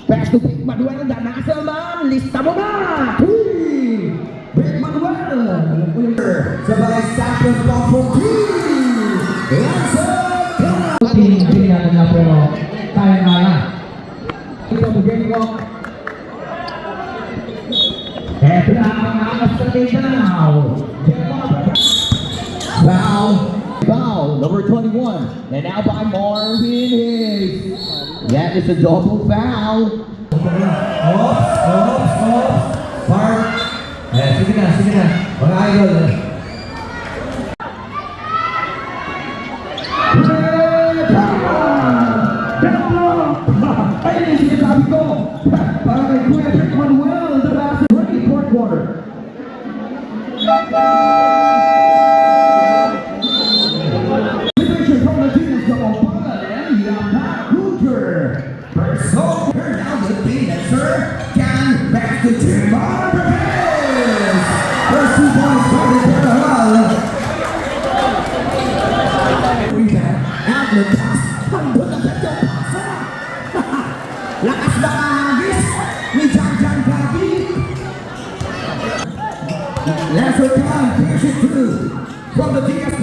Pass to Big Manuel, the national, lista mo na! Big Manuel! Sabay second ball for three! Pinipili natin na pero kaya-kaya. Ito mo game walk. Eto na ang akas sa data now. Foul, number 21. And now by Marvin Higgs. That is a double foul. Oops. Park. Sige na. Mga idol. Ayun yung sinasabi ko. Para kay Kuya Big Manuel, the last ready fourth quarter. Division from the teams of Panalay, YAPAKCOOLTURE. First goal, now the finisher can back to Tim Marquez. First 2 points for the Panalay. Rebound, outlet pass, pambot ang medyo pasa. Lakas na kahagis ni Jan Gabi. Last time, push it through from the TIKAS.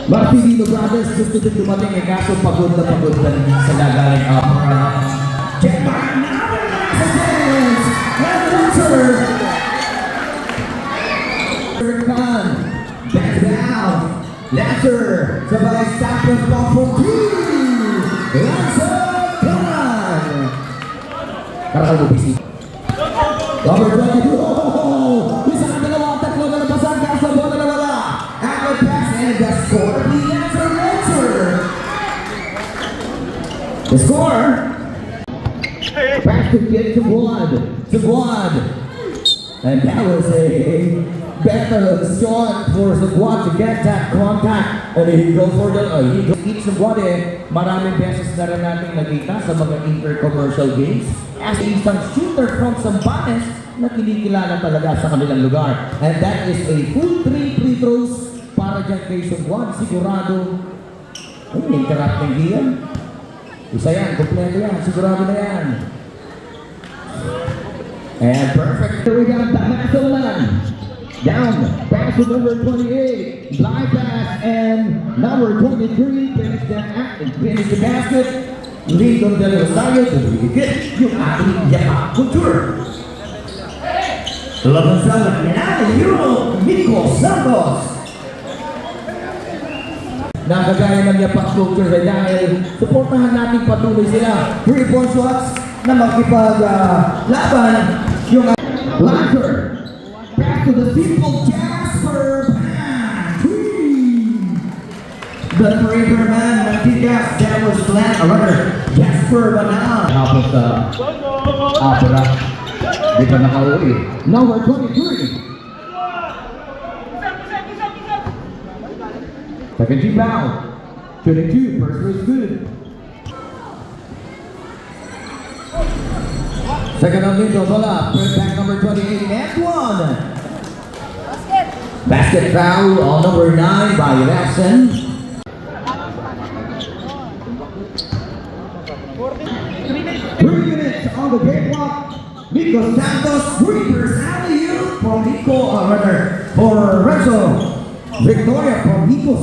Martilino Brothers gusto din dumating eh kaso pagod na sa gagaling check back now and loser back down Lancer sabay second ball for three Lancer Khan karakal mo busy number 22 isa na dalawa tatlo na napasang kasa bola na wala outlet pass and the score the Lancer the score pass to get to Juan and that was a better shot for Juan to get that contact and he goes for the each Juan maraming beses na rin natin nakita sa mga inter-commercial games as isang shooter from Zambales na kinikilala talaga sa kanilang lugar and that is a full 3 free throws para dyan kay Juan sigurado interrupt ng giyan isa yan, kompleto yan, sigurado na yan and perfect we got the Maxwell down, pass to number 28, blind pass, and number 23 finish the basket. Lindo del Rosario to higit yung ating YAPAKCOOLTURE. Laban sa Panalay Euro, Miko Santos. Nakagaya ng YAPAKCOOLTURE dahil suportahan natin patuloy sila. 3-point shots na makipag-laban yung Lancer. Back to the simple Jasper Pan. The perimeter man ng TIKAS, that was runner Jasper Banal. Tapos Apura. Di pa nakauwi. Number 23. Second team foul. 22, first was good. Second on Lindo, bola. First back number 28 and one. Basket foul on number 9 by Nelson. 3 minutes on the game clock. Miko Santos, Reapers alley-oop from runner for Renzo. Victoria from Miko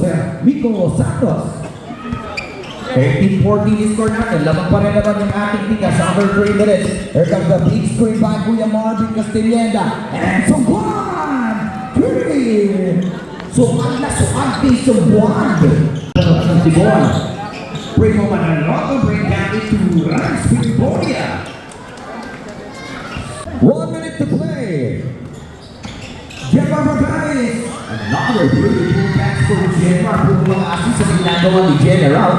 Santos. 18-14 score natin. Lamang pa rin naman yung ating TIKAS sa under 3 minutes. Here comes the big screen by Kuya Marvin Castillenda. And Juan! 3! Suan din si Juan. Si Juan. Bring home an unlock, bring down it to Rans Victoria. 1 minute to play. YAPAKCOOLTURE. Another beautiful pass for General. Kung mga assist sa ginagawa ni General.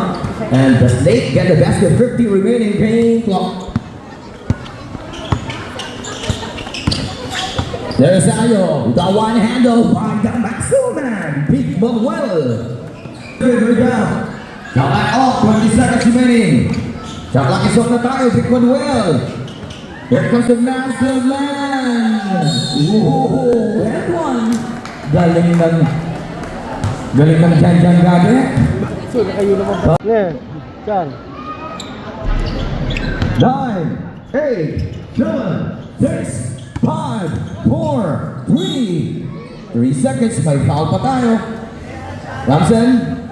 And the Snake get the basket, 50 remaining game clock. There's Ayo, the one handle by the Maxwell, Big Manuel. Good rebound. Now back off, 20 seconds remaining. Shot clock is off na tayo, Big Manuel. Here comes the Maxwell. Whoa, and one. Galing ng dyan gabi. Sige, kayo naman ba? Ngayon, dyan. 9, 8, 7, 6, 5, 4, 3 seconds, may foul pa tayo. Ramsen,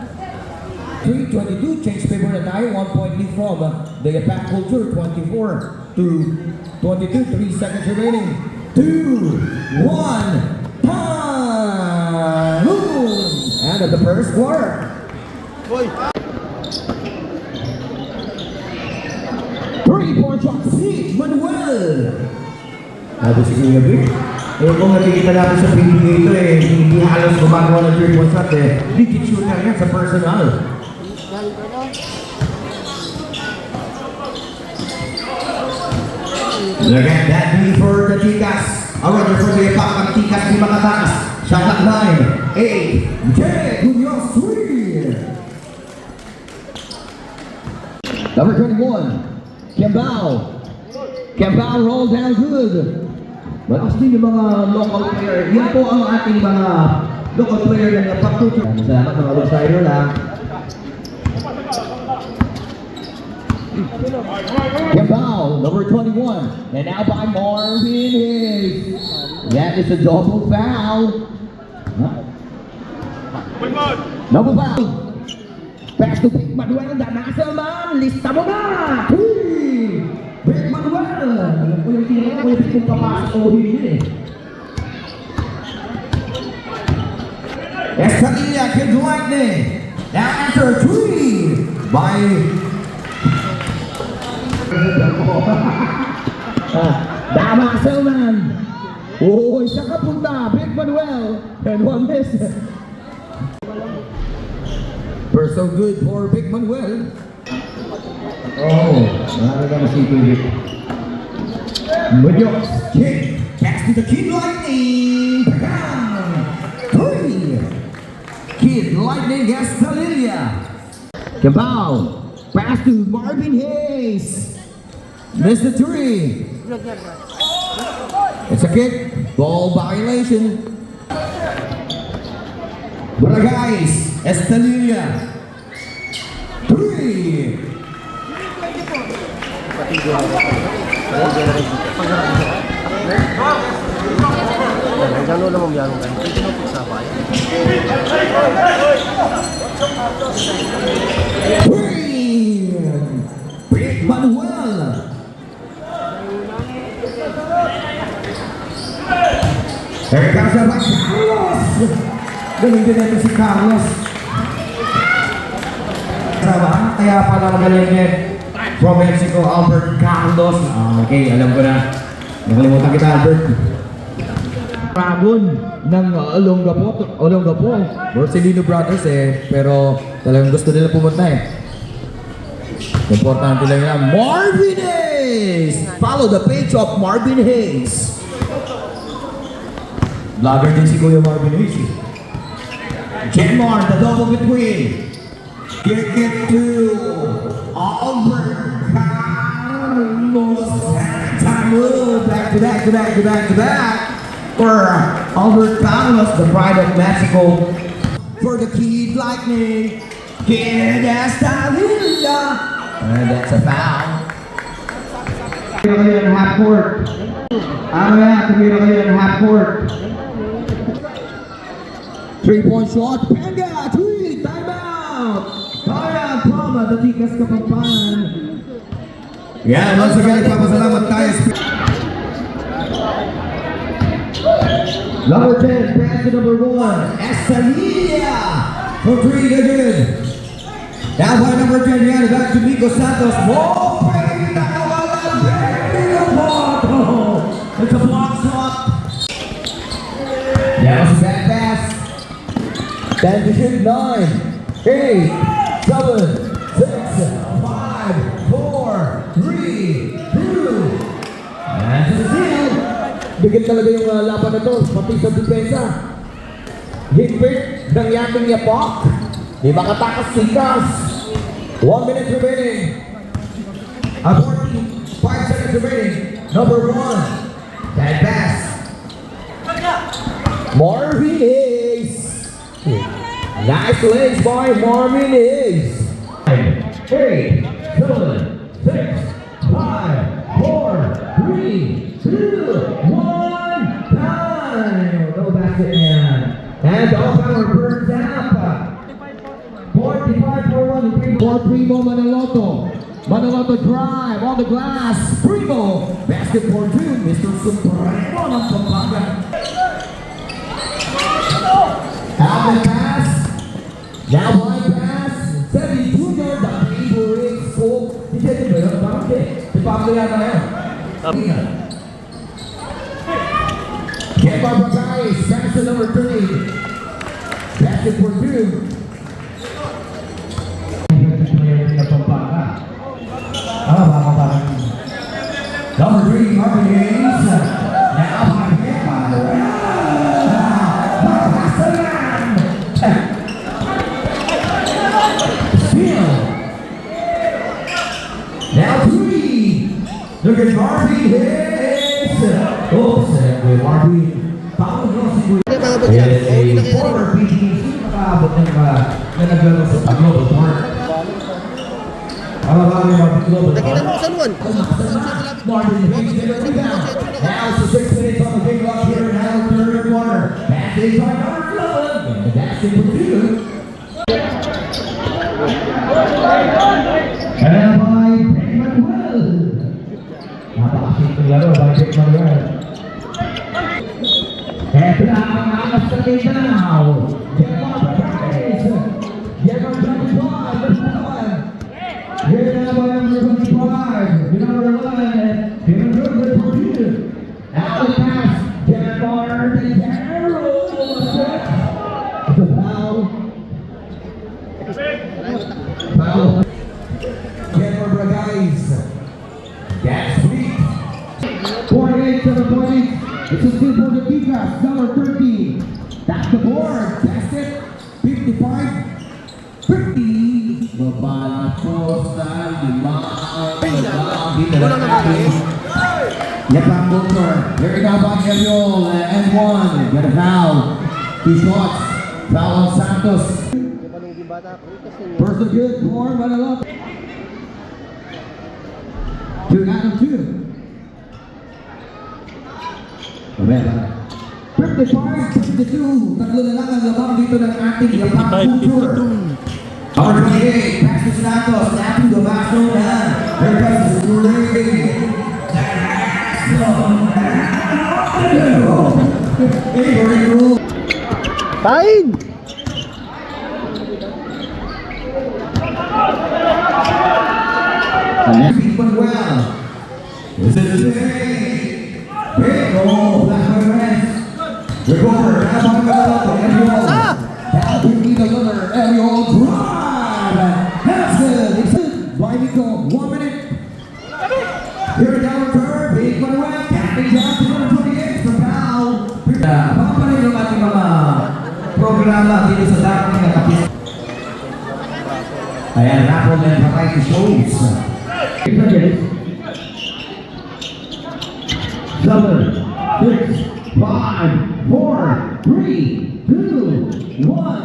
3:22, change paper na tayo, 1 point lead from the YAPAKCOOLTURE, 24 to 22, 3 seconds remaining. 2, 1, time! End of the first quarter. Hoy! 3-point shot, si Manuel! Sabi si Kuya Vic, kung nakikita natin sa PBA ito hindi halos gumagawa ng 3-point shot Dikit shooter yan sa personal. Look at that B for the TIKAS. Roger for the YAPAKCOOLTURE TIKAS, di makatakas. Shot at 9, 8, 10, Munoz 3. Number 21, Kembao roll down good. Malakas din yung mga local player. Yan po ang ating mga local player ng YAPAKCOOLTURE. Salamat mga outsider lang. Kembao, number 21. And now by Marvin Higgs. That is a double foul. Double foul. Pass to Big Manuel. Nasa man. Lista mo na. Big Manuel. Alam ko yung tinira ko yung kung papasok o hindi Escalilla, Kid Lightning. Now answer 3 by Dama Selman. Oh, isa ka punta. Big Manuel. And 1 miss. We're so good for Big Manuel. Oh, nakaka na si Big. Munoz, kick. Pass to the Kid Lightning. 3. Kid Lightning Escalilla. Kembao. Pass to Marvin Hayes. Missed the 3. It's a kick. Ball violation. Barangay's Escalilla. 3. Gano'n naman yan. Pwede mo pagsabay. 3. Big Manuel. Here comes the back, Carlos. Galing din natin si Carlos. Sama, kaya pala magaling din. From Mexico, Albert Carlos. Okay, alam ko na. Nakalimutan kita, Albert. Dragon ng Olongapo. Marcelino Brothers pero talagang gusto nila pumunta Importante lang yan. Marvin Hayes! Follow the page of Marvin Hayes. Vlogger din si Kuya Marvin Hayes. Genmar, the double between. Kick it to Albert Carlos. Time move. Back to back. For Albert Carlos, the pride of Mexico. For the Kid Lightning. Kid Escalilla. And that's a foul. Tumira kayo ng half court. Tumira kayo ng half court. 3-point shot. Panga! 3! Timeout! Timeout from the TIKAS KAPAMPANGAN. Yeah, once again, nagpapasalamat tayo. Number 10, pass to number 1. Escalilla! For 3, good. Now by number 10, yan, back to Nico Santos. Whoa, baby, nakawala, baby, it's a block shot. That was a bad pass. 10 to shoot, 9, 8, 7, 6, 5, 4, 3, 2. And to the steal. Bigyan talaga yung laban na to, pati sa depensa. Hit-pick ng yating yapak. Di makatakas TIKAS. 1 minute remaining. 5 seconds remaining. Number 1. That pass. Marvin Nice legs by Marvin Higgs. 8, 7, 6, 5, 4, 3, 2, 1, time. No basket man. And all power burns up. 45 for 1, 4 Primo Manaloto. Manaloto drive on the glass. Primo. Basket for 2. Mr. Supremo ng Pampanga. Out the pass. Now wide pass. 72 yard. The favorite scope. Hindi ba yun? Parang di Pampanga na yan. Get by guys. Pass to number 30. Basket for 2. Number 3, Marvin Higgs. Now by Steal. Now 3. Look at Marvin Higgs. Oops, with Marvin. Foul nyo si Kuya. Yes, a former PGC. Nakaabot ng naglaro sa Global Park. Nakita mo sa Juan. Marvin Higgs in the rebound. Now it's the 6 minutes on the big clock here in our third quarter. Pass is by Marvin. And the basket for 2. And by Panalay. Napakasing laro by Panalay. And ang akas sa kanya now. Get on 25. Here now by number 25. Number 11. Kevin Rubin for 2. Out the pass. Kevin Barnes and Carroll. It's a foul. Foul. Get for guys. That's sweet. 48 to the 20. It's a steal for the TIKAS, number 13. That's the board. That's it. 55. 50. Babala Costa, YAPAKCOOLTURE. Here we go by Ariel and Juan. Get a foul. 2 shots. Foul on Santos. First and good for Panalay. 2 out of 2. 55, 52. Tatlo na lang ang labang dito ng ating YAPAKCOOLTURE. Number 28, pass to Santos. Snapping the back zone na. Here comes the Gulay. Tain! And that's keeping well. This is the day. Big goal, Black Reds. Recover, now by Manaloto, Ariel. Now we need another Ariel drive. That's good. It's good. By Nico, 1 minute. Here down return, big Manuel. Capping down to number 28 for foul. Pampalay ng ating mga programa dito sa dating nakapis. Ayan, Apple and variety shows. 7, 6, 5, 4, 3, 2, 1.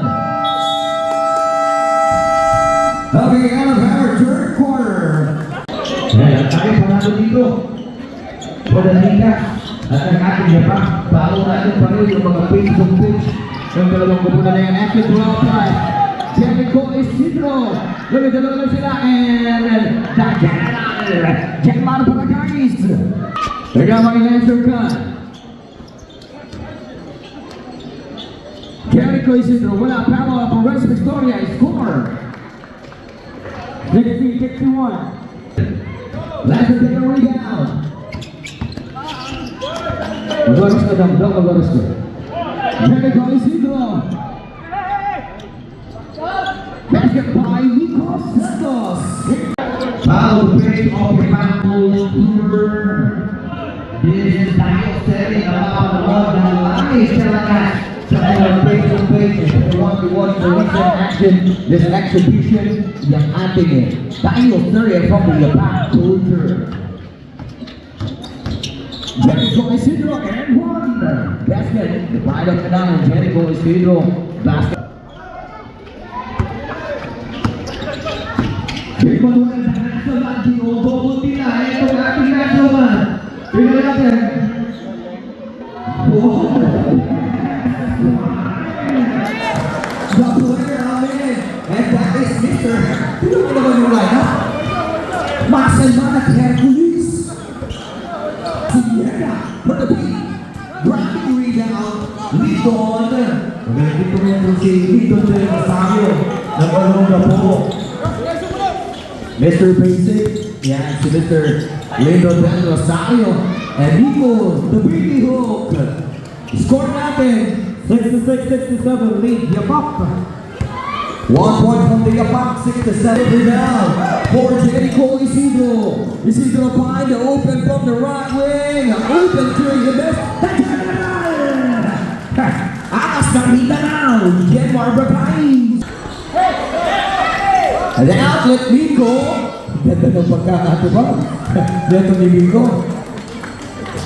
Okay, out of our third quarter. Ayan, tayo panalo dito. For the TIKAS at ang ating Japan. Paalo natin pa rin yung mga page-to-page. Yung dalawang kupunan na yan. Action 12-5. Jericho Isidro. Lumidalo lang sila. And Jack Mano para guys. Nagama yung answer ka. Jericho Isidro. Wala Pamela for West Victoria. Score. 60-61. Last and take a rebound. Garis ka dam, garis ka. Jericho Isidro. Basket by Lucas Santos. Foul break of YAPAKCOOLTURE. This is tayo setting about the one na live telecast sa mga face-to-face. If you want to watch the recent action, this exhibition, yung ating tayo series from the YAPAKCOOLTURE. Jericho Isidro and Juan. Basket. Divide up and down. Jericho Isidro. Basket. Big Manuel sa national man, ginububuti na itong ating national man. Tingnan natin. The player namin, and that is Mr. Tignan mo naman yung lineup. Marcel Mana Hercules. Sierra for the beat. Grabbing rebound. Lidon. Magaling ko yan kung si Lidon Del Rosario. Nabalong na po. Mr. Basic. Yan si Mr. Lidon Del Rosario. And Nico, the Baby Hook. Score natin. 66-67 lead, Yapak. 1 point from the Yapak, 6-7 rebound. For Jericho Isidro. Isidro find the open from the right wing. Open three, the best. Akas ng Mindanao, Genmar Bagay. And the outlet, Nico. Ganda ng pagkakatubang. Dito ni Nico.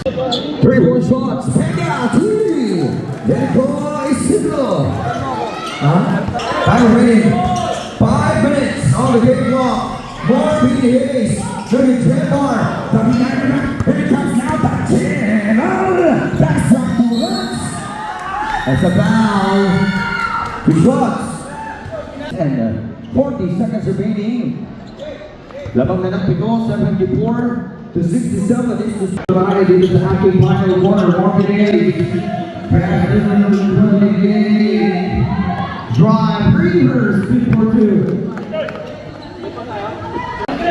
3 more shots. Pega, 3. Jericho Isidro. Time remaining. 5 minutes on the game clock. More PDAs. Shooting Genmar. Here it comes now. Back in. That's right for us. That's a foul. 2 shots. And 40 seconds remaining. Labang na ng Pino, 74 to 67. This is dito sa aking final quarter. Drive, Reavers, 3-4-2.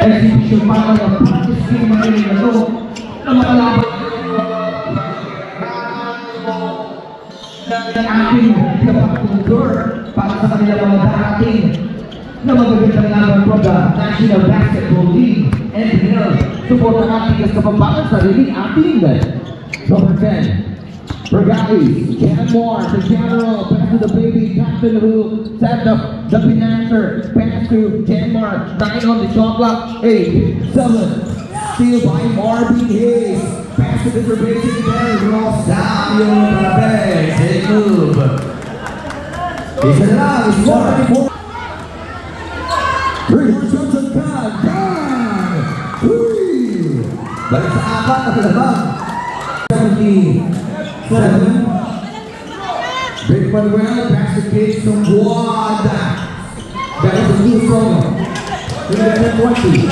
Execution para ng practice game na rin ito na makalaban ng ating kapag-kultur para sa kanila mga darating na magagandang laban from the National Basketball League. NBL, support ang ating KAPAMPANGAN sa riling ating number 10. Bragay, Cannon Moore, the general, pass to the baby, captain who set up the financer, pass to Genmar, 9 on the shot clock, 8, 7, steal by Marvin Hayes, pass to the basic there, Rosario Babes, they move. He's alive, he's 44. 3 more shots on God, bang! Balik sa apat at labang. 70. 7. Big Manuel, pass the cage from Juan. That is a new from 20.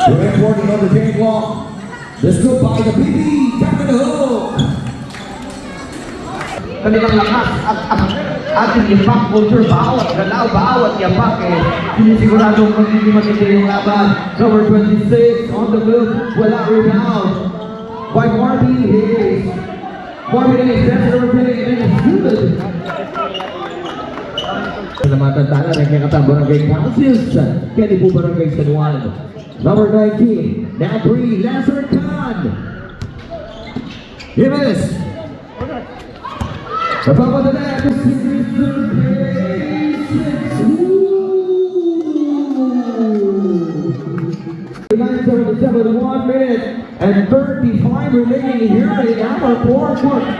We're reporting on the game clock. Let's go by the BB, Captain Hook. Kanilang lakas at ating YAPAKCOOLTURE, bawat galaw, bawat yapak siniguradong magiging maganda yung laban. Number 26 on the move, wala rebound by Marvin Hayes. Marvin Hayes, that's number 10, and it's good. Salamatan tayo ng Kakatang Barangay Councils, Kani po Barangay San Juan. Number 19, now 3, Lazar Khan. Jimenez. Napapadala ito si Mr. Basic. 9:77, 1 minute and 35 remaining here in our fourth quarter.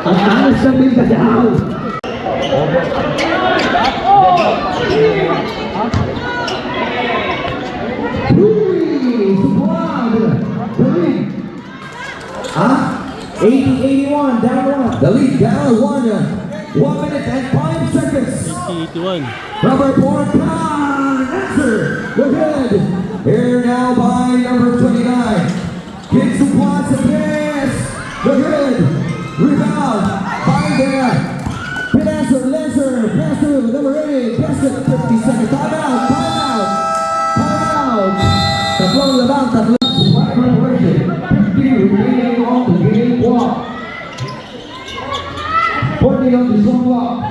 Ang alas ng Mindanao. Huh? 80-81, down 1. The lead down 1 minute and 5 seconds. 81. Number 4, Khan. Answer. Go ahead. Here now by number 29. Kicks who wants a pass. Go ahead. Rebound. Find there. Pinasser, Lesser. Pass through. Number 8. Pass it. 50 seconds. Time out. Time out. Time out. Tatlong labang. Tatlong. Right preparation. 50 remaining on the game clock. 40 on the shot clock.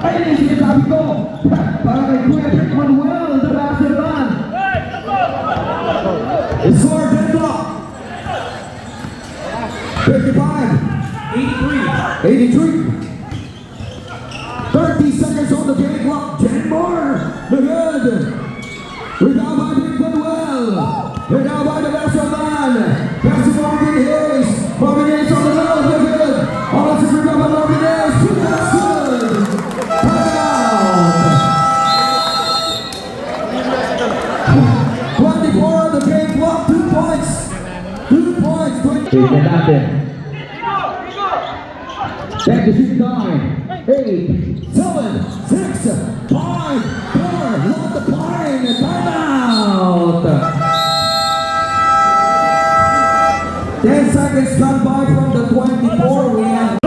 Ayun yung sinasabi ko. Para kay Kuya Big Manuel, the master man. Score deadlock. 55. 83. 30 seconds on the game clock. 10 more. The good. Rebound by Big Manuel. Rebound by the Vessel man. Pass to Marvin Hayes. Marvin Hayes on the low. The good. Offensive rebound by Marvin Hayes. That's good. Timeout. 24 on the game clock. 2 points. 2 points. 20. Tignan natin. Back to shoot 9, 8, 7, 6, 5, 4, load the point, timeout! 10 seconds gone by from the 24, we have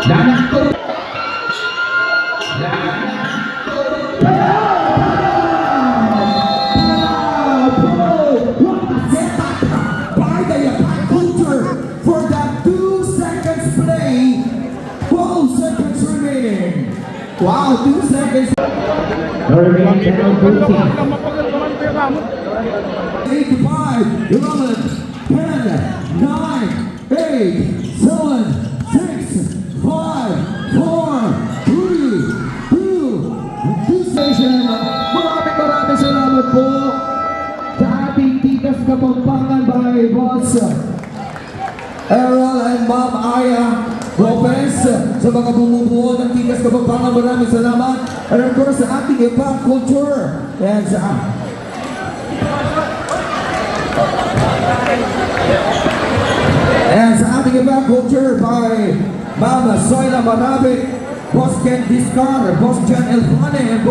Nanakto. what a setup by the YAPAKCOOLTURE for that 2 seconds play, 12 seconds remaining. Wow, 2 seconds. Remaining 10 on 14. 8 to 5, 11, 10, 9, 8, 7, 6, 5, 4, 3, 2, station. Maraming salamat po sa ating TIKAS Kapampangan by Boss Errol and Ma'am Aya Lopez sa mga bumubuo ng TIKAS Kapampangan. Maraming salamat. And of course sa ating YAPAKCOOLTURE. Yan sa And sa ating YAPAKCOOLTURE by Ma'am Soyla Marabit, Boss Ken Discar, Boss John Elfane, and